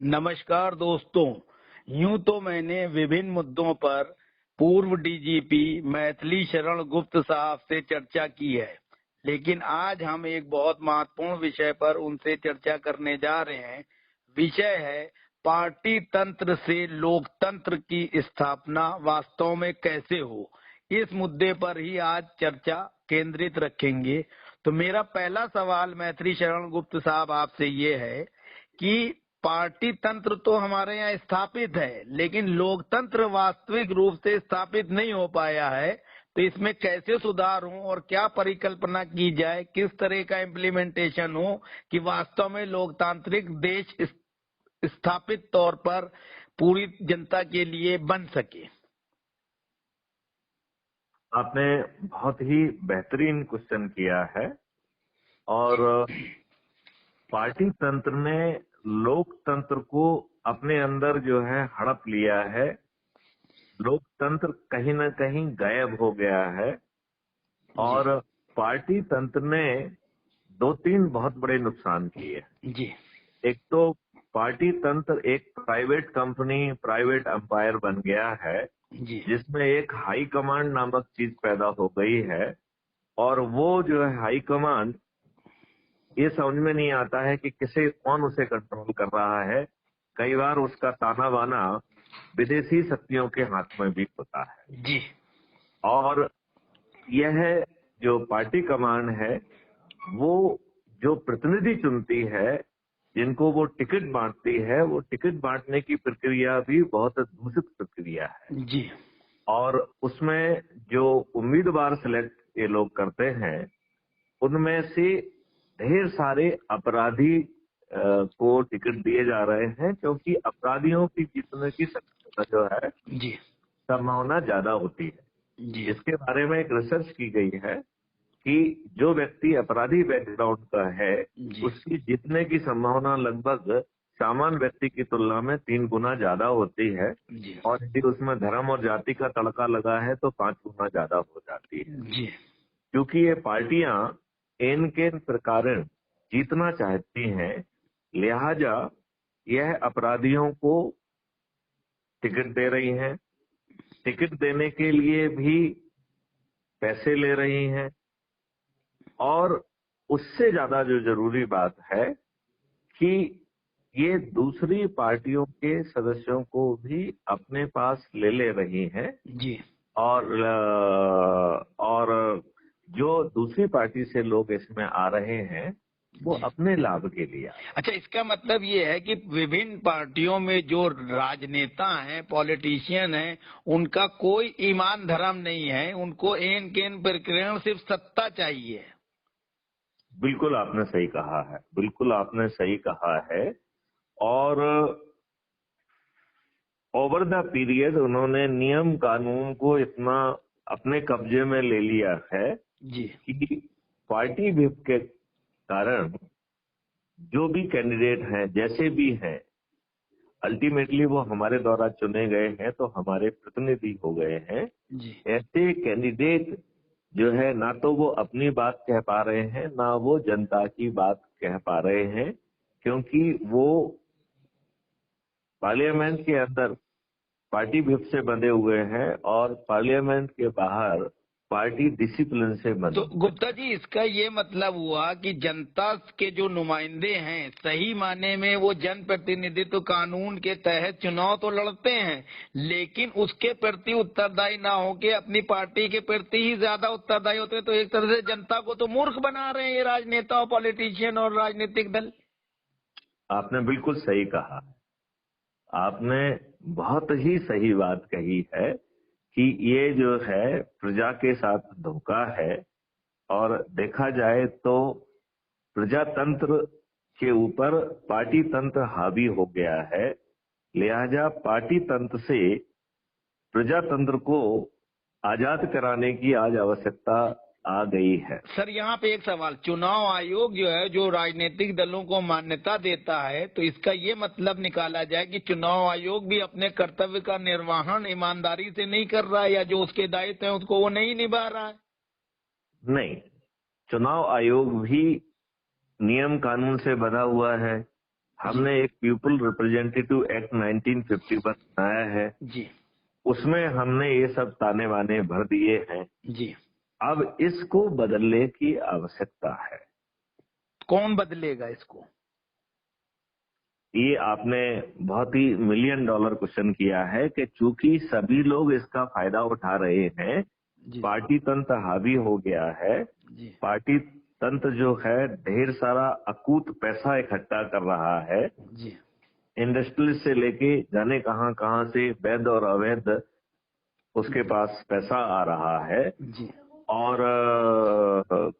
नमस्कार दोस्तों। यूं तो मैंने विभिन्न मुद्दों पर पूर्व डीजीपी मैथिली शरण गुप्त साहब से चर्चा की है, लेकिन आज हम एक बहुत महत्वपूर्ण विषय पर उनसे चर्चा करने जा रहे हैं। विषय है पार्टी तंत्र से लोकतंत्र की स्थापना वास्तव में कैसे हो। इस मुद्दे पर ही आज चर्चा केंद्रित रखेंगे। तो मेरा पहला सवाल मैथिली शरण गुप्त साहब आपसे ये है कि पार्टी तंत्र तो हमारे यहाँ स्थापित है, लेकिन लोकतंत्र वास्तविक रूप से स्थापित नहीं हो पाया है। तो इसमें कैसे सुधार हो और क्या परिकल्पना की जाए, किस तरह का इम्प्लीमेंटेशन हो कि वास्तव में लोकतांत्रिक देश स्थापित तौर पर पूरी जनता के लिए बन सके। आपने बहुत ही बेहतरीन क्वेश्चन किया है। और पार्टी तंत्र ने लोकतंत्र को अपने अंदर जो है हड़प लिया है। लोकतंत्र कहीं न कहीं गायब हो गया है। और पार्टी तंत्र ने दो तीन बहुत बड़े नुकसान किए। जी एक तो पार्टी तंत्र एक प्राइवेट कंपनी, प्राइवेट एम्पायर बन गया है, जी जिसमें एक हाई कमांड नामक चीज पैदा हो गई है। और वो जो है हाई कमांड, ये समझ में नहीं आता है कि कौन उसे कंट्रोल कर रहा है। कई बार उसका ताना बाना विदेशी शक्तियों के हाथ में भी होता है। जी और यह जो पार्टी कमान है, वो जो प्रतिनिधि चुनती है, जिनको वो टिकट बांटती है, वो टिकट बांटने की प्रक्रिया भी बहुत दूषित प्रक्रिया है। जी और उसमें जो उम्मीदवार सिलेक्ट ये लोग करते हैं, उनमें से ढेर सारे अपराधी को टिकट दिए जा रहे हैं, क्योंकि अपराधियों की जीतने की जो है जी संभावना ज्यादा होती जी है। इसके बारे में एक रिसर्च की गई है कि जो व्यक्ति अपराधी बैकग्राउंड का है, जी उसकी जीतने की संभावना लगभग सामान्य व्यक्ति की तुलना में 3 गुना ज्यादा होती है। जी और यदि उसमें धर्म और जाति का तड़का लगा है तो 5 गुना ज्यादा हो जाती है। जी क्योंकि ये पार्टियां इन के प्रकार जीतना चाहती हैं, लिहाजा यह अपराधियों को टिकट दे रही हैं। टिकट देने के लिए भी पैसे ले रही हैं। और उससे ज्यादा जो जरूरी बात है कि ये दूसरी पार्टियों के सदस्यों को भी अपने पास ले रही हैं। जी और जो दूसरी पार्टी से लोग इसमें आ रहे हैं, वो जी। अपने लाभ के लिए आ रहे अच्छा, इसका मतलब ये है कि विभिन्न पार्टियों में जो राजनेता हैं, पॉलिटिशियन हैं, उनका कोई ईमान धर्म नहीं है। उनको एन केन प्रकरण सिर्फ सत्ता चाहिए। हैं। बिल्कुल आपने सही कहा है, बिल्कुल आपने सही कहा है। और ओवर द पीरियड उन्होंने नियम कानून को इतना अपने कब्जे में ले लिया है जी कि पार्टी व्हिप के कारण जो भी कैंडिडेट हैं, जैसे भी हैं, अल्टीमेटली वो हमारे द्वारा चुने गए हैं, तो हमारे प्रतिनिधि हो गए हैं। जी ऐसे कैंडिडेट जो है, ना तो वो अपनी बात कह पा रहे हैं, ना वो जनता की बात कह पा रहे हैं, क्योंकि वो पार्लियामेंट के अंदर पार्टी व्हिप से बंधे हुए हैं और पार्लियामेंट के बाहर पार्टी डिसिप्लिन से तो बंधे हुए गुप्ता हैं। जी, इसका ये मतलब हुआ कि जनता के जो नुमाइंदे हैं, सही माने में वो जनप्रतिनिधित्व कानून के तहत चुनाव तो लड़ते हैं, लेकिन उसके प्रति उत्तरदायी ना होके अपनी पार्टी के प्रति ही ज्यादा उत्तरदायी होते हैं। तो एक तरह से जनता को तो मूर्ख बना रहे हैं ये राजनेता और पॉलिटिशियन और राजनीतिक दल। आपने बिल्कुल सही कहा। आपने बहुत ही सही बात कही है कि ये जो है प्रजा के साथ धोखा है। और देखा जाए तो प्रजातंत्र के ऊपर पार्टी तंत्र हावी हो गया है। लिहाजा पार्टी तंत्र से प्रजातंत्र को आजाद कराने की आज आवश्यकता आ गई है। सर, यहाँ पे एक सवाल, चुनाव आयोग जो है, जो राजनीतिक दलों को मान्यता देता है, तो इसका ये मतलब निकाला जाए कि चुनाव आयोग भी अपने कर्तव्य का निर्वहन ईमानदारी से नहीं कर रहा है, या जो उसके दायित्व है उसको वो नहीं निभा रहा है। नहीं, चुनाव आयोग भी नियम कानून से बंधा हुआ है। हमने एक पीपल रिप्रेजेंटेटिव एक्ट 1951 बनाया है, जी उसमें हमने ये सब ताने बाने भर दिए हैं। जी। अब इसको बदलने की आवश्यकता है। कौन बदलेगा इसको? ये आपने बहुत ही $1 मिलियन क्वेश्चन किया है कि चूंकि सभी लोग इसका फायदा उठा रहे हैं, जी पार्टी तंत्र हावी हो गया है, जी पार्टी तंत्र जो है ढेर सारा अकूत पैसा इकट्ठा कर रहा है, जी इंडस्ट्रियल से लेके जाने कहां कहां से वैध और अवैध उसके पास पैसा आ रहा है। जी और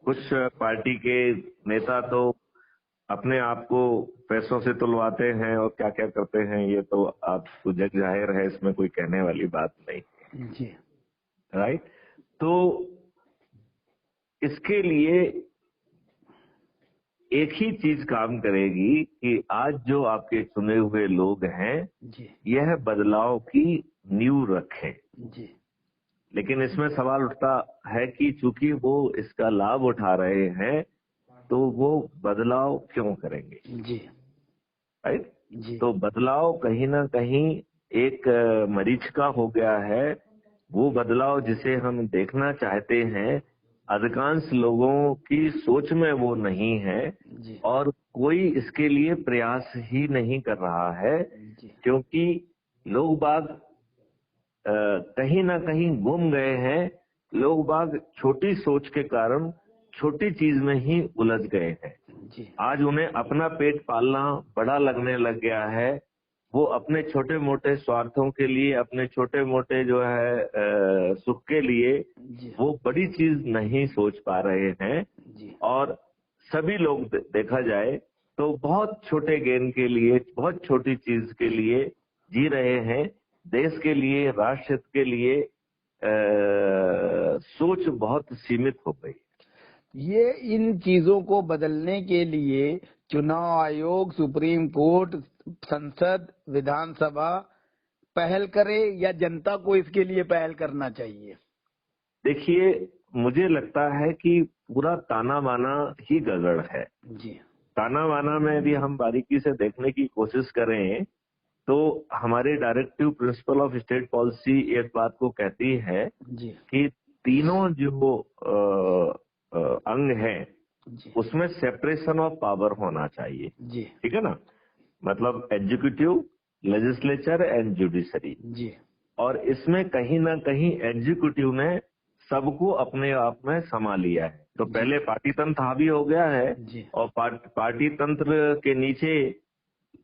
कुछ पार्टी के नेता तो अपने आप को पैसों से तुलवाते हैं और क्या क्या करते हैं, ये तो आपको जग जाहिर है, इसमें कोई कहने वाली बात नहीं। जी राइट। तो इसके लिए एक ही चीज काम करेगी कि आज जो आपके चुने हुए लोग हैं जी यह बदलाव की नींव रखें। जी लेकिन इसमें सवाल उठता है कि चूंकि वो इसका लाभ उठा रहे हैं तो वो बदलाव क्यों करेंगे। जी राइट। जी तो बदलाव कहीं ना कहीं एक मरीचिका हो गया है। वो बदलाव जिसे हम देखना चाहते हैं, अधिकांश लोगों की सोच में वो नहीं है जी और कोई इसके लिए प्रयास ही नहीं कर रहा है, जी क्योंकि लोग बाग कहीं ना कहीं गुम गए हैं। लोग बाग छोटी सोच के कारण छोटी चीज में ही उलझ गए हैं। जी आज उन्हें अपना पेट पालना बड़ा लगने लग गया है। वो अपने छोटे मोटे स्वार्थों के लिए, अपने छोटे मोटे जो है सुख के लिए जी वो बड़ी चीज नहीं सोच पा रहे हैं। जी और सभी लोग देखा जाए तो बहुत छोटे गेन के लिए, बहुत छोटी चीज के लिए जी रहे हैं। देश के लिए, राष्ट्र हित के लिए सोच बहुत सीमित हो गई। ये इन चीजों को बदलने के लिए चुनाव आयोग, सुप्रीम कोर्ट, संसद, विधानसभा पहल करे या जनता को इसके लिए पहल करना चाहिए? देखिए, मुझे लगता है कि पूरा ताना बाना ही गड़बड़ है। जी ताना बाना में यदि हम बारीकी से देखने की कोशिश करें तो हमारे directive principle of state policy एक बात को कहती है जी कि तीनों जो अंग हैं जी उसमें सेपरेशन ऑफ पावर होना चाहिए। जी ठीक है ना। मतलब एग्जीक्यूटिव, लेजिस्लेचर एंड जुडिशरी। जी और इसमें कहीं ना कहीं एग्जीक्यूटिव ने सबको अपने आप में समा लिया है। तो जी पहले पार्टी तंत्र हावी हो गया है जी और पार्टी तंत्र के नीचे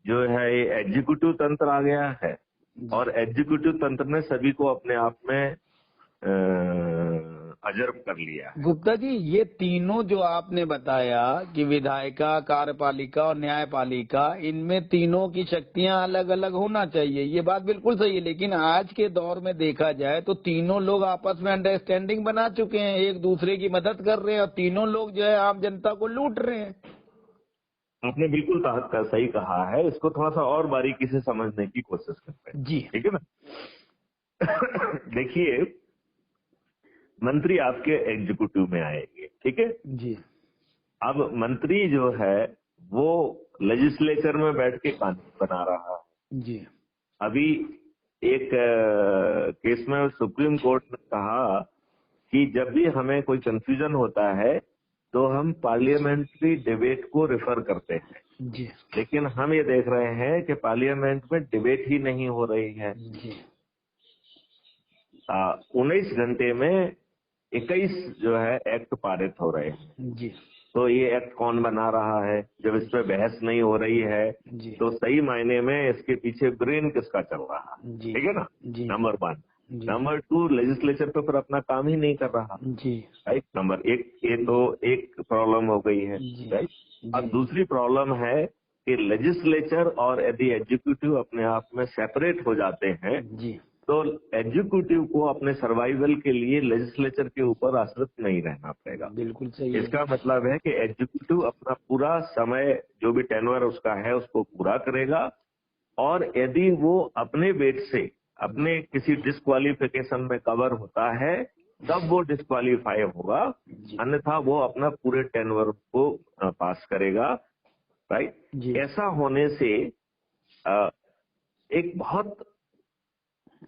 जो है ये एग्जीक्यूटिव तंत्र आ गया है। जी और एग्जीक्यूटिव तंत्र ने सभी को अपने आप में अजर्ब कर लिया है। गुप्ता जी, ये तीनों जो आपने बताया कि विधायिका, कार्यपालिका और न्यायपालिका, इनमें तीनों की शक्तियां अलग अलग होना चाहिए, ये बात बिल्कुल सही है। लेकिन आज के दौर में देखा जाए तो तीनों लोग आपस में अंडरस्टैंडिंग बना चुके हैं, एक दूसरे की मदद कर रहे हैं और तीनों लोग जो है आम जनता को लूट रहे हैं। आपने बिल्कुल सही कहा है। इसको थोड़ा सा और बारीकी से समझने की कोशिश करते हैं। जी ठीक है ना। देखिए, मंत्री आपके एग्जीक्यूटिव में आएंगे। ठीक है। जी अब मंत्री जो है वो लेजिस्लेचर में बैठ के कानून बना रहा है। जी अभी एक केस में सुप्रीम कोर्ट ने कहा कि जब भी हमें कोई कंफ्यूजन होता है तो हम पार्लियामेंट्री डिबेट को रेफर करते हैं। जी लेकिन हम ये देख रहे हैं कि पार्लियामेंट में डिबेट ही नहीं हो रही है। जी 19 घंटे में 21 जो है एक्ट पारित हो रहे हैं। जी तो ये एक्ट कौन बना रहा है जब इस पे बहस नहीं हो रही है? जी तो सही मायने में इसके पीछे ब्रेन किसका चल रहा है? जी ठीक है ना। जी नंबर 1। जी नंबर 2, लेजिस्लेचर पे फिर अपना काम ही नहीं कर रहा। जी राइट। नंबर 1, ये तो एक प्रॉब्लम हो गई है। जी राइट। अब जी दूसरी प्रॉब्लम है कि लेजिस्लेचर और यदि एग्जीक्यूटिव अपने आप में सेपरेट हो जाते हैं जी तो एग्जीक्यूटिव को अपने सर्वाइवल के लिए लेजिस्लेचर के ऊपर आश्रित नहीं रहना पड़ेगा। बिल्कुल सही है। इसका मतलब है कि एग्जीक्यूटिव अपना पूरा समय, जो भी टेन्योर उसका है, उसको पूरा करेगा। और यदि वो अपने वेट से अपने किसी डिस्क्वालिफिकेशन में कवर होता है तब वो डिस्क्वालीफाई होगा, जी अन्यथा वो अपना पूरे टेन्योर को पास करेगा। राइट। जी ऐसा होने से एक बहुत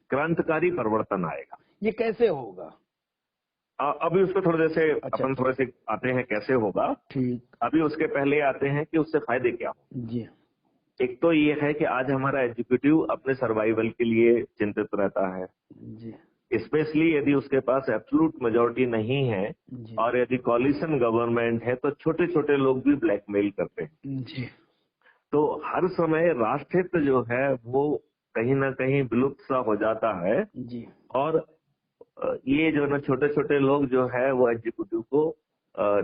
क्रांतिकारी परिवर्तन आएगा। ये कैसे होगा? अभी उसको थोड़ी देर से अच्छा अपन थोड़े से आते हैं कैसे होगा। ठीक। अभी उसके पहले आते हैं कि उससे फायदे क्या हो। जी एक तो ये है कि आज हमारा एग्जीक्यूटिव अपने सर्वाइवल के लिए चिंतित रहता है, जी स्पेशली यदि उसके पास एब्सोल्यूट मेजोरिटी नहीं है जी और यदि कॉलिशन गवर्नमेंट है तो छोटे छोटे लोग भी ब्लैकमेल करते हैं। जी तो हर समय राष्ट्रहित जो है वो कहीं ना कहीं विलुप्त सा हो जाता है जी और ये जो ना छोटे छोटे लोग जो है वो एग्जीक्यूटिव को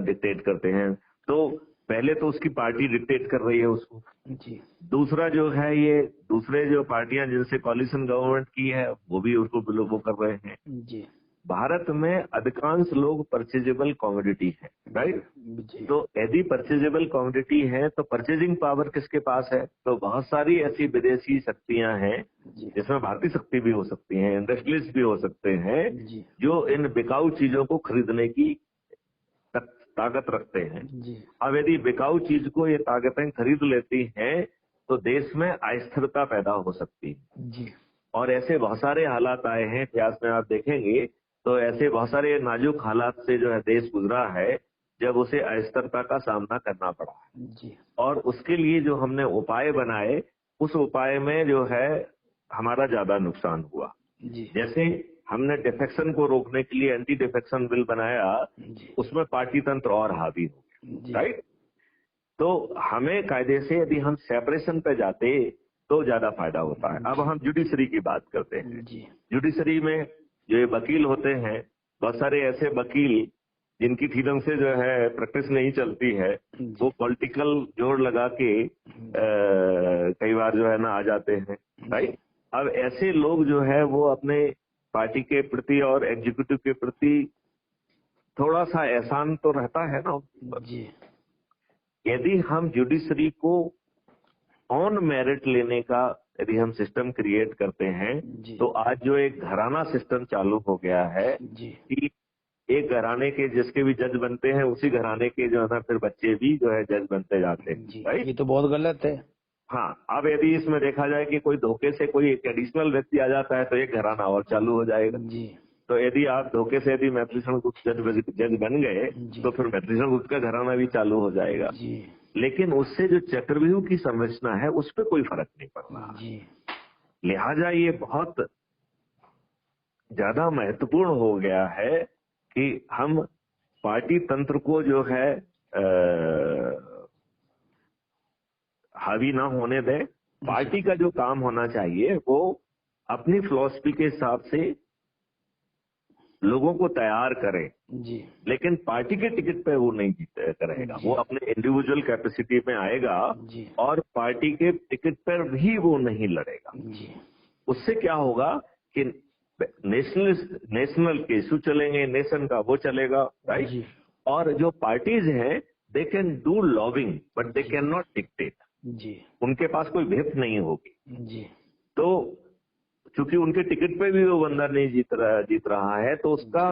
डिक्टेट करते हैं। तो पहले तो उसकी पार्टी डिक्टेट कर रही है उसको। जी दूसरा जो है ये दूसरे जो पार्टियां जिनसे कॉलिशन गवर्नमेंट की है वो भी उसको वो कर रहे हैं। जी भारत में अधिकांश लोग परचेजेबल कमोडिटी है, राइट। जी तो यदि परचेजेबल कमोडिटी है तो परचेजिंग पावर किसके पास है? तो बहुत सारी ऐसी विदेशी शक्तियां हैं जी जिसमें भारतीय शक्ति भी हो सकती है, इंडस्ट्रियलिस्ट भी हो सकते हैं, जी जो इन बिकाऊ चीजों को खरीदने की ताकत रखते हैं। जी अब यदि बिकाऊ चीज को ये ताकतें खरीद लेती हैं तो देश में अस्थिरता पैदा हो सकती है। जी और ऐसे बहुत सारे हालात आए हैं इतिहास में, आप देखेंगे तो ऐसे बहुत सारे नाजुक हालात से जो है देश गुजरा है जब उसे अस्थिरता का सामना करना पड़ा है। जी और उसके लिए जो हमने उपाय बनाए उस उपाय में जो है हमारा ज्यादा नुकसान हुआ। जी जैसे हमने डिफेक्शन को रोकने के लिए एंटी डिफेक्शन बिल बनाया, जी उसमें पार्टी तंत्र और हावी हो जी गया, राइट। तो हमें कायदे से यदि हम सेपरेशन पे जाते तो ज्यादा फायदा होता है। अब हम जुडिशरी की बात करते हैं। जी जुडिशरी में जो ये वकील होते हैं, बहुत सारे ऐसे वकील जिनकी ठीक ढंग से जो है प्रैक्टिस नहीं चलती है, वो पॉलिटिकल जोर लगा के कई बार जो है ना आ जाते हैं, राइट। अब ऐसे लोग जो है वो अपने पार्टी के प्रति और एग्जीक्यूटिव के प्रति थोड़ा सा एहसान तो रहता है ना। जी यदि हम जुडिशरी को ऑन मेरिट लेने का यदि हम सिस्टम क्रिएट करते हैं जी तो आज जो एक घराना सिस्टम चालू हो गया है जी कि एक घराने के जिसके भी जज बनते हैं उसी घराने के जो है ना फिर बच्चे भी जो है जज बनते जाते हैं, जी राइट। ये तो बहुत गलत है। हाँ, अब यदि इसमें देखा जाए कि कोई धोखे से कोई एक एडिशनल व्यक्ति आ जाता है तो एक घराना और चालू हो जाएगा। जी तो यदि आप धोखे से यदि मैत्रीषण गुप्त जज बन गए जी तो फिर मैत्रीषण गुप्त का घराना भी चालू हो जाएगा। जी लेकिन उससे जो चक्रव्यूह की संरचना है उस पर कोई फर्क नहीं पड़ रहा। जी लिहाजा ये बहुत ज्यादा महत्वपूर्ण हो गया है कि हम पार्टी तंत्र को जो है हावी ना होने दें। पार्टी का जो काम होना चाहिए वो अपनी फिलॉसफी के हिसाब से लोगों को तैयार करे, जी लेकिन पार्टी के टिकट पे वो नहीं जीत करेगा। वो अपने इंडिविजुअल कैपेसिटी में आएगा जी और पार्टी के टिकट पर भी वो नहीं लड़ेगा। जी उससे क्या होगा कि नेशनल के इशू चलेंगे, नेशन का वो चलेगा, राइट। जी और जो पार्टीज हैं they can do lobbying but they can not dictate. जी उनके पास कोई व्हिप नहीं होगी। जी तो चूंकि उनके टिकट पे भी वो बंदा नहीं जीत रहा है तो उसका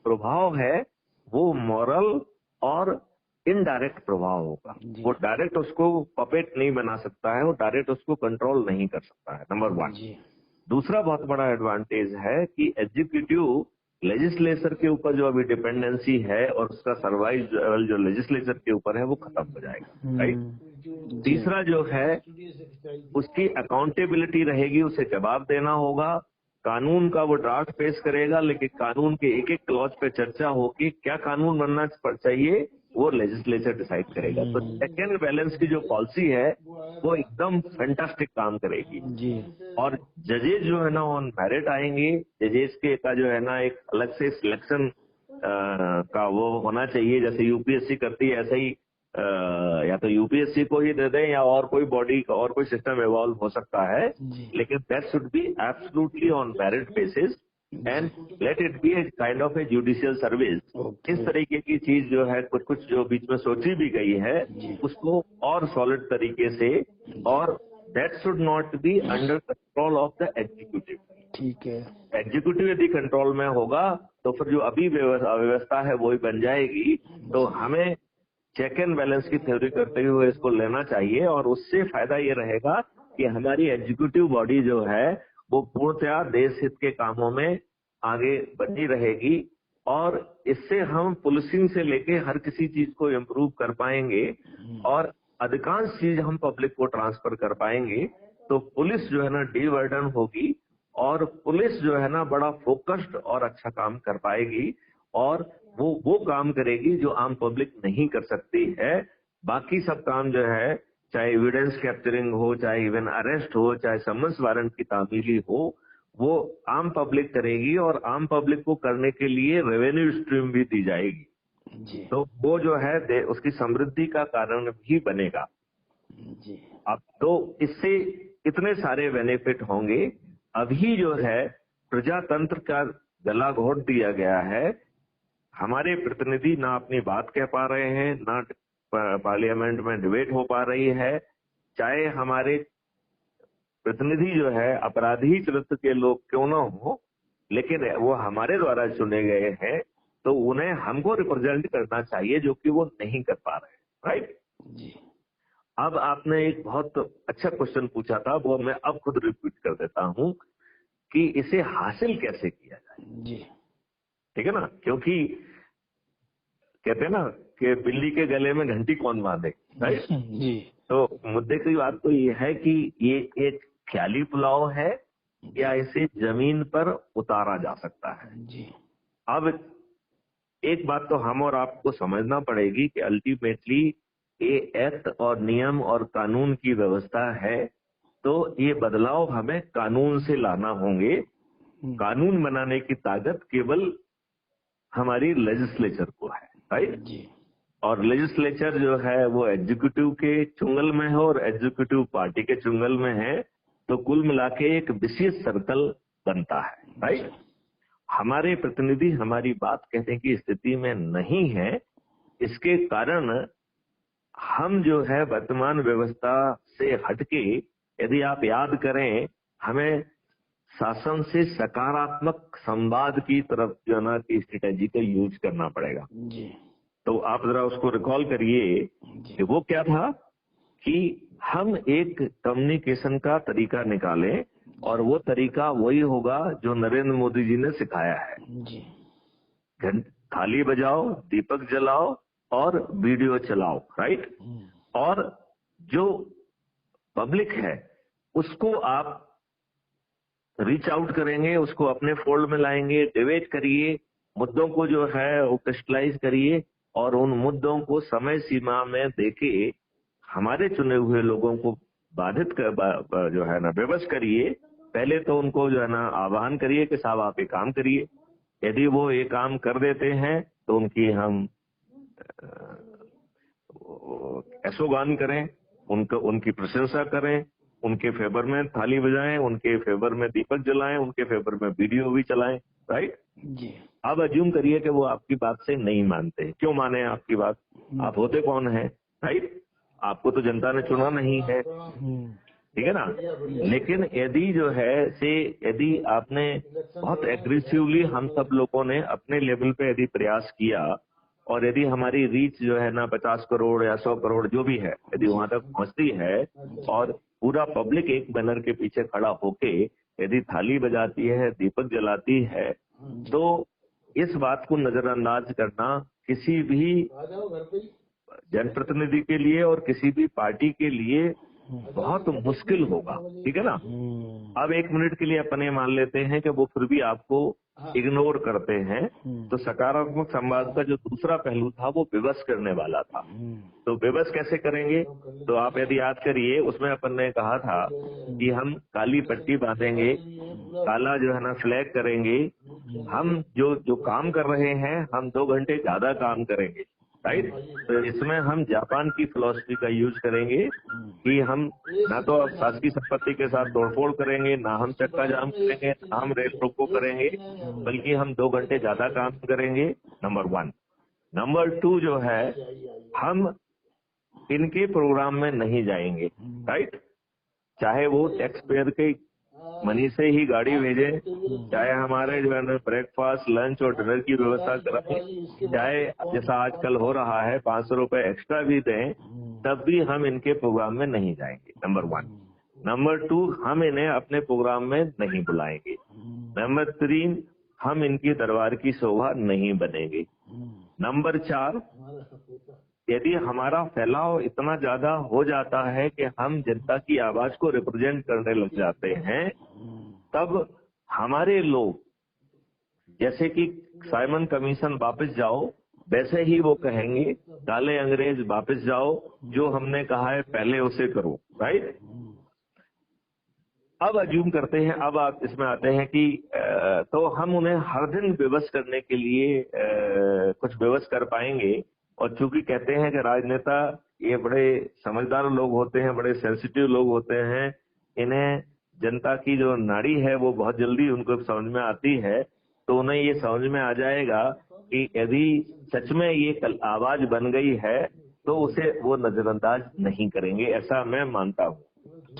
प्रभाव है वो मॉरल और इनडायरेक्ट प्रभाव होगा। जी वो डायरेक्ट उसको पपेट नहीं बना सकता है, वो डायरेक्ट उसको कंट्रोल नहीं कर सकता है, नंबर वन। जी दूसरा बहुत बड़ा एडवांटेज है कि एग्जीक्यूटिव लेजिस्लेचर के ऊपर जो अभी डिपेंडेंसी है और उसका सर्वाइवल जो लेजिस्लेचर के ऊपर है वो खत्म हो जाएगा, राइट। तीसरा जो है उसकी अकाउंटेबिलिटी रहेगी, उसे जवाब देना होगा। कानून का वो ड्राफ्ट पेश करेगा लेकिन कानून के एक एक क्लॉज पे चर्चा होगी, क्या कानून बनना चाहिए वो लेजिस्लेचर डिसाइड करेगा। तो चेक एंड बैलेंस की जो पॉलिसी है वो एकदम फैंटास्टिक काम करेगी। जी और जजेज जो है ना ऑन मेरिट आएंगे। जजेस के का जो है ना एक अलग से सिलेक्शन का वो होना चाहिए, जैसे यूपीएससी करती है ऐसे ही या तो यूपीएससी को ही दे दें या और कोई बॉडी का और कोई सिस्टम इवॉल्व हो सकता है, जी लेकिन that should be absolutely on merit basis and let it be a kind of a judicial service. Okay इस तरीके की चीज जो है कुछ कुछ जो बीच में सोची भी गई है उसको और सॉलिड तरीके से, और that should not be under control of the executive. ठीक है। एग्जीक्यूटिव यदि कंट्रोल में होगा तो फिर जो अभी व्यवस्था है वही बन जाएगी। तो हमें चेक एंड बैलेंस की थ्योरी करते हुए इसको लेना चाहिए, और उससे फायदा ये रहेगा कि हमारी एग्जीक्यूटिव बॉडी जो है वो पूर्णतया देश हित के कामों में आगे बनी रहेगी, और इससे हम पुलिसिंग से लेके हर किसी चीज को इम्प्रूव कर पाएंगे, और अधिकांश चीज हम पब्लिक को ट्रांसफर कर पाएंगे। तो पुलिस जो है ना डीबर्डन होगी, और पुलिस जो है ना बड़ा फोकस्ड और अच्छा काम कर पाएगी, और वो काम करेगी जो आम पब्लिक नहीं कर सकती है। बाकी सब काम जो है, चाहे एविडेंस कैप्चरिंग हो, चाहे इवन अरेस्ट हो, चाहे समन्स वारंट की तामीली हो, वो आम पब्लिक करेगी, और आम पब्लिक को करने के लिए रेवेन्यू स्ट्रीम भी दी जाएगी जी तो वो जो है उसकी समृद्धि का कारण भी बनेगा। जी अब तो इससे इतने सारे बेनिफिट होंगे। अभी जो है प्रजातंत्र का गला घोट दिया गया है, हमारे प्रतिनिधि ना अपनी बात कह पा रहे हैं, ना पार्लियामेंट में डिबेट हो पा रही है। चाहे हमारे प्रतिनिधि जो है अपराधी चरित्र के लोग क्यों ना हो, लेकिन वो हमारे द्वारा चुने गए हैं, तो उन्हें हमको रिप्रेजेंट करना चाहिए, जो कि वो नहीं कर पा रहे हैं। राइट जी अब आपने एक बहुत अच्छा क्वेश्चन पूछा था, वो मैं अब खुद रिपीट कर देता हूं कि इसे हासिल कैसे किया जाए। जी ठीक है ना, क्योंकि कहते हैं ना कि बिल्ली के गले में घंटी कौन बांधे। राइट जी तो मुद्दे की बात तो ये है कि ये एक ख्याली पुलाव है, या इसे जमीन पर उतारा जा सकता है। जी अब एक बात तो हम और आपको समझना पड़ेगी कि अल्टीमेटली ये एक्ट और नियम और कानून की व्यवस्था है, तो ये बदलाव हमें कानून से लाना होंगे। कानून बनाने की ताकत केवल हमारी लेजिस्लेचर को है। राइट जी और लेजिस्लेचर जो है वो एग्जीक्यूटिव के चुंगल में है, और एग्जीक्यूटिव पार्टी के चुंगल में है, तो कुल मिला के एक विशेष सर्कल बनता है। राइट हमारे प्रतिनिधि हमारी बात कहने की स्थिति में नहीं है। इसके कारण हम जो है वर्तमान व्यवस्था से हटके, यदि आप याद करें, हमें शासन से सकारात्मक संवाद की तरफ जो ना की स्ट्रेटेजी का यूज करना पड़ेगा। जी तो आप जरा उसको रिकॉल करिए कि वो क्या था कि हम एक कम्युनिकेशन का तरीका निकालें, और वो तरीका वही होगा जो नरेंद्र मोदी जी ने सिखाया है। जी थाली बजाओ, दीपक जलाओ और वीडियो चलाओ। राइट और जो पब्लिक है उसको आप रीच आउट करेंगे, उसको अपने फोल्ड में लाएंगे, डिबेट करिए, मुद्दों को जो है वो क्रिस्टलाइज करिए, और उन मुद्दों को समय सीमा में देके हमारे चुने हुए लोगों को बाधित कर, जो है ना विवश करिए। पहले तो उनको जो है ना आह्वान करिए कि साहब आप ये काम करिए। यदि वो ये काम कर देते हैं तो उनकी हम ऐसोगान करें, उनकी प्रशंसा करें, उनके फेवर में थाली बजाएं, उनके फेवर में दीपक जलाएं, उनके फेवर में वीडियो भी चलाएं। राइट जी अब अज्यूम करिए कि वो आपकी बात से नहीं मानते। क्यों माने आपकी बात? आप होते कौन है? राइट आपको तो जनता ने चुना नहीं है। ठीक है ना। लेकिन यदि जो है से यदि आपने बहुत एग्रेसिवली हम सब लोगों ने अपने लेवल पे यदि प्रयास किया, और यदि हमारी रीच जो है ना 50 करोड़ या 100 करोड़ जो भी है, यदि वहां तक पहुंचती है, और पूरा पब्लिक एक बैनर के पीछे खड़ा होके यदि थाली बजाती है, दीपक जलाती है, तो इस बात को नजरअंदाज करना किसी भी जनप्रतिनिधि के लिए और किसी भी पार्टी के लिए बहुत मुश्किल होगा। ठीक है ना। अब एक मिनट के लिए अपन ये मान लेते हैं कि वो फिर भी आपको इग्नोर करते हैं, तो सकारात्मक संवाद का जो दूसरा पहलू था वो विवश करने वाला था। तो विवश कैसे करेंगे? तो आप यदि याद करिए, उसमें अपन ने कहा था कि हम काली पट्टी बांधेंगे, काला जो है ना फ्लैग करेंगे, हम जो काम कर रहे हैं हम 2 घंटे ज्यादा काम करेंगे। राइट तो इसमें हम जापान की फिलॉसफी का यूज करेंगे कि हम ना तो शासकीय संपत्ति के साथ तोड़फोड़ करेंगे, ना हम चक्का जाम करेंगे, ना हम रेल रोको करेंगे, बल्कि हम 2 घंटे ज्यादा काम करेंगे। नंबर 1। नंबर 2 जो है, हम इनके प्रोग्राम में नहीं जाएंगे। राइट चाहे वो टैक्स पेयर के मनी से ही गाड़ी भेजें, चाहे हमारे जो है ना ब्रेकफास्ट, लंच और डिनर की व्यवस्था कराएं, चाहे जैसा आजकल हो रहा है 500 रुपए एक्स्ट्रा भी दें, तब भी हम इनके प्रोग्राम में नहीं जाएंगे। नंबर 1। नंबर 2, हम इन्हें अपने प्रोग्राम में नहीं बुलाएंगे। नंबर 3, हम इनकी दरबार की शोभा नहीं बनेंगे। नंबर 4, यदि हमारा फैलाव इतना ज्यादा हो जाता है कि हम जनता की आवाज को रिप्रेजेंट करने लग जाते हैं, तब हमारे लोग, जैसे कि साइमन कमीशन वापस जाओ, वैसे ही वो कहेंगे काले अंग्रेज वापस जाओ, जो हमने कहा है पहले उसे करो। राइट। अब अज्यूम करते हैं, अब आप इसमें आते हैं कि तो हम उन्हें हर दिन विवश करने के लिए कुछ विवश कर पाएंगे। और चूंकि कहते हैं कि राजनेता ये बड़े समझदार लोग होते हैं, बड़े सेंसिटिव लोग होते हैं, इन्हें जनता की जो नाड़ी है वो बहुत जल्दी उनको समझ में आती है, तो उन्हें ये समझ में आ जाएगा कि यदि सच में ये आवाज बन गई है तो उसे वो नजरअंदाज नहीं करेंगे, ऐसा मैं मानता हूँ।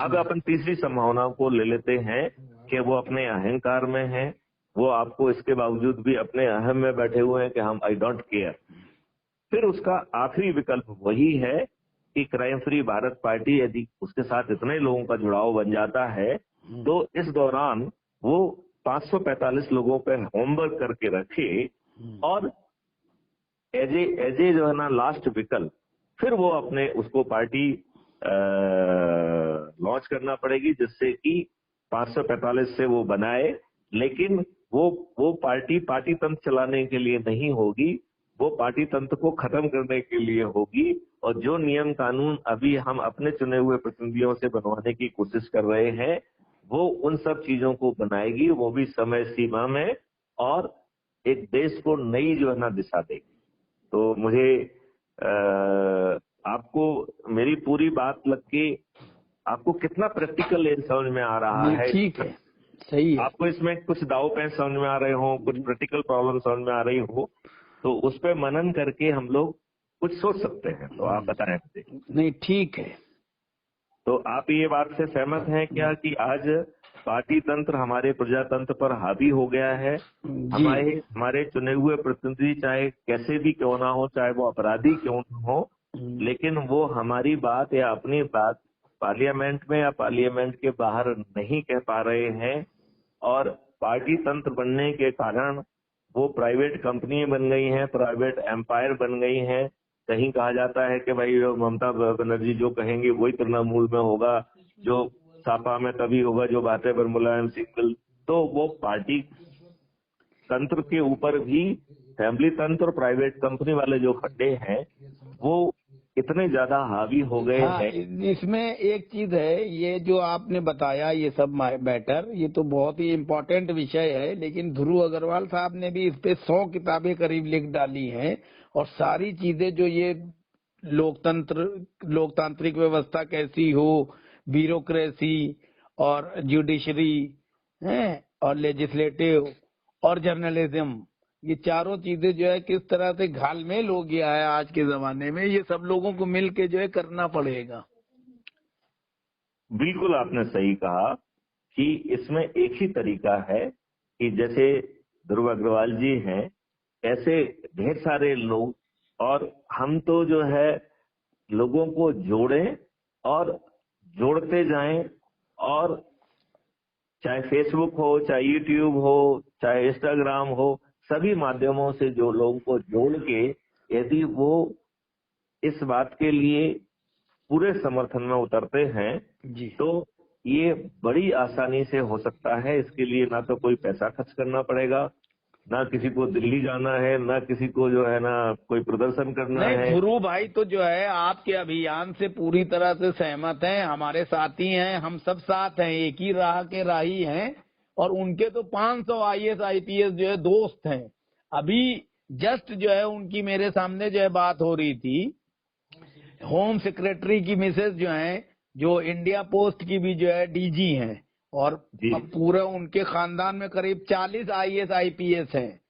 अब अपन तीसरी संभावना को ले लेते हैं कि वो अपने अहंकार में हैं, वो आपको इसके बावजूद भी अपने अहम में बैठे हुए हैं कि हम आई डोंट केयर। फिर उसका आखिरी विकल्प वही है कि क्राइम फ्री भारत पार्टी, यदि उसके साथ इतने लोगों का जुड़ाव बन जाता है तो इस दौरान वो 545 लोगों पे होमवर्क करके रखे और एज ए जो है ना लास्ट विकल्प फिर वो अपने उसको पार्टी लॉन्च करना पड़ेगी, जिससे कि 545 से वो बनाए। लेकिन वो पार्टी तंत्र चलाने के लिए नहीं होगी, वो पार्टी तंत्र को खत्म करने के लिए होगी। और जो नियम कानून अभी हम अपने चुने हुए प्रतिनिधियों से बनवाने की कोशिश कर रहे हैं, वो उन सब चीजों को बनाएगी, वो भी समय सीमा में, और एक देश को नई जो है ना दिशा देगी। तो मुझे आपको मेरी पूरी बात लग के आपको कितना प्रैक्टिकल समझ में आ रहा है? ठीक है, सही है। आपको इसमें कुछ दाव पेच समझ में आ रहे हो, कुछ प्रैक्टिकल प्रॉब्लम समझ में आ रही हो, तो उस पर मनन करके हम लोग कुछ सोच सकते हैं। तो आप बताएं मुझे। नहीं, ठीक है। तो आप ये बात से सहमत हैं क्या कि आज पार्टी तंत्र हमारे प्रजातंत्र पर हावी हो गया है? हमारे चुने हुए प्रतिनिधि चाहे कैसे भी क्यों ना हो, चाहे वो अपराधी क्यों ना हो, लेकिन वो हमारी बात या अपनी बात पार्लियामेंट में या पार्लियामेंट के बाहर नहीं कह पा रहे हैं। और पार्टी तंत्र बनने के कारण वो प्राइवेट कंपनी बन गई हैं, प्राइवेट एम्पायर बन गई हैं। कहीं कहा जाता है कि भाई ममता बनर्जी जो कहेंगे वही तृणमूल में होगा, जो सापा में तभी होगा जो बातें पर मुलायम सिंह। तो वो पार्टी तंत्र के ऊपर भी फैमिली तंत्र और प्राइवेट कंपनी वाले जो खड्डे हैं वो इतने ज्यादा हावी हो गए हैं। इसमें एक चीज है, ये जो आपने बताया ये सब मैटर, ये तो बहुत ही इम्पोर्टेंट विषय है, लेकिन ध्रुव अग्रवाल साहब ने भी इस पे 100 किताबें करीब लिख डाली हैं। और सारी चीजें जो ये लोकतांत्रिक व्यवस्था कैसी हो, ब्यूरोक्रेसी और जुडिशरी है और लेजिस्लेटिव और जर्नलिज्म, ये चारों चीजें जो है किस तरह से घालमेल हो गया है आज के जमाने में, ये सब लोगों को मिल के जो है करना पड़ेगा। बिल्कुल आपने सही कहा कि इसमें एक ही तरीका है कि जैसे ध्रुव अग्रवाल जी हैं, ऐसे ढेर सारे लोग, और हम तो जो है लोगों को जोड़ें और जोड़ते जाएं। और चाहे फेसबुक हो, चाहे यूट्यूब हो, चाहे इंस्टाग्राम हो, सभी माध्यमों से जो लोगों को जोड़ के यदि वो इस बात के लिए पूरे समर्थन में उतरते हैं जी, तो ये बड़ी आसानी से हो सकता है। इसके लिए ना तो कोई पैसा खर्च करना पड़ेगा, ना किसी को दिल्ली जाना है, ना किसी को जो है ना कोई प्रदर्शन करना है। नहीं, ध्रुव भाई तो जो है आपके अभियान से पूरी तरह से सहमत हैं, हमारे साथी हैं, हम सब साथ हैं, एक ही राह के राही हैं। और उनके तो 500 IAS IPS जो है दोस्त हैं। अभी जस्ट जो है उनकी मेरे सामने जो है बात हो रही थी, होम सेक्रेटरी की मिसेज जो है, जो इंडिया पोस्ट की भी जो है DG हैं, और पूरे उनके खानदान में करीब 40 IAS IPS हैं।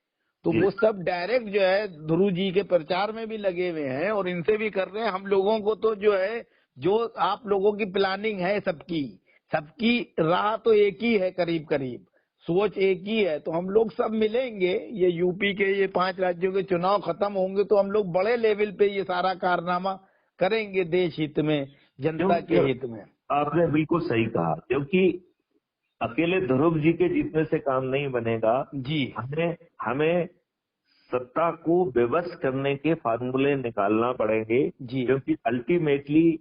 तो वो सब डायरेक्ट जो है ध्रुव जी के प्रचार में भी लगे हुए हैं और इनसे भी कर रहे हैं। हम लोगों को तो जो है, जो आप लोगों की प्लानिंग है सबकी, सबकी राह तो एक ही है, करीब करीब सोच एक ही है। तो हम लोग सब मिलेंगे, ये यूपी के ये 5 राज्यों के चुनाव खत्म होंगे तो हम लोग बड़े लेवल पे ये सारा कारनामा करेंगे, देश हित में, जनता के हित में। आपने बिल्कुल सही कहा, क्योंकि अकेले ध्रुव जी के जीतने से काम नहीं बनेगा। जी हमें सत्ता को विवश करने के फार्मूले निकालना पड़ेंगे, जी क्योंकि अल्टीमेटली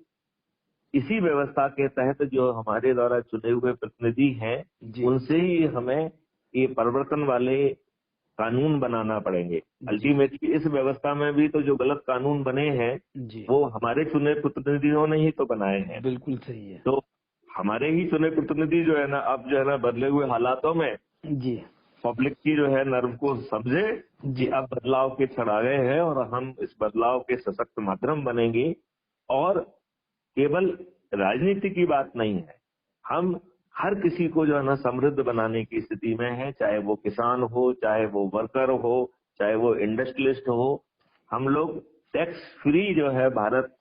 इसी व्यवस्था के तहत जो हमारे द्वारा चुने हुए प्रतिनिधि हैं, जी उनसे ही हमें ये परिवर्तन वाले कानून बनाना पड़ेंगे। अल्टीमेटली इस व्यवस्था में भी तो जो गलत कानून बने हैं जी वो हमारे चुने प्रतिनिधियों ने ही तो बनाए हैं। बिल्कुल सही है। तो हमारे ही चुने प्रतिनिधि जो है ना, अब जो है ना बदले हुए हालातों में जी पब्लिक की जो है नर्व को समझे कि अब बदलाव के क्षण आ गए हैं और हम इस बदलाव के सशक्त माध्यम बनेंगे। और केवल राजनीति की बात नहीं है, हम हर किसी को जो है ना समृद्ध बनाने की स्थिति में है, चाहे वो किसान हो, चाहे वो वर्कर हो, चाहे वो इंडस्ट्रियलिस्ट हो। हम लोग टैक्स फ्री जो है भारत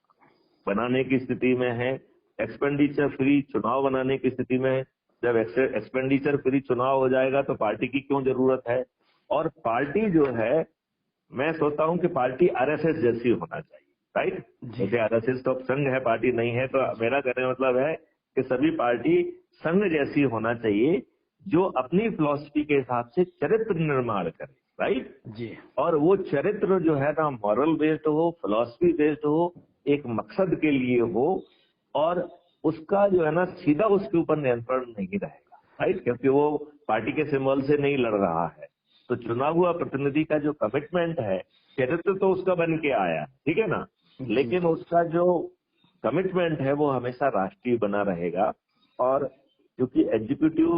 बनाने की स्थिति में है, एक्सपेंडिचर फ्री चुनाव बनाने की स्थिति में है। जब एक्सपेंडिचर फ्री चुनाव हो जाएगा तो पार्टी की क्यों जरूरत है। और पार्टी जो है, मैं सोचता हूं कि पार्टी आरएसएस जैसी होना चाहिए, राइट। जैसे आरएसएस तो संघ है, पार्टी नहीं है, तो मेरा कहने का मतलब है कि सभी पार्टी संघ जैसी होना चाहिए, जो अपनी फिलॉसफी के हिसाब से चरित्र निर्माण करे, राइट जी और वो चरित्र जो है ना मॉरल बेस्ड हो, फिलॉसफी बेस्ड हो, एक मकसद के लिए हो, और उसका जो है ना सीधा उसके ऊपर नियंत्रण नहीं रहेगा, राइट, क्योंकि वो पार्टी के सिंबल से नहीं लड़ रहा है। तो चुना हुआ प्रतिनिधि का जो कमिटमेंट है, चरित्र तो उसका बन के आया, ठीक है ना, लेकिन उसका जो कमिटमेंट है वो हमेशा राष्ट्रीय बना रहेगा। और क्योंकि एग्जीक्यूटिव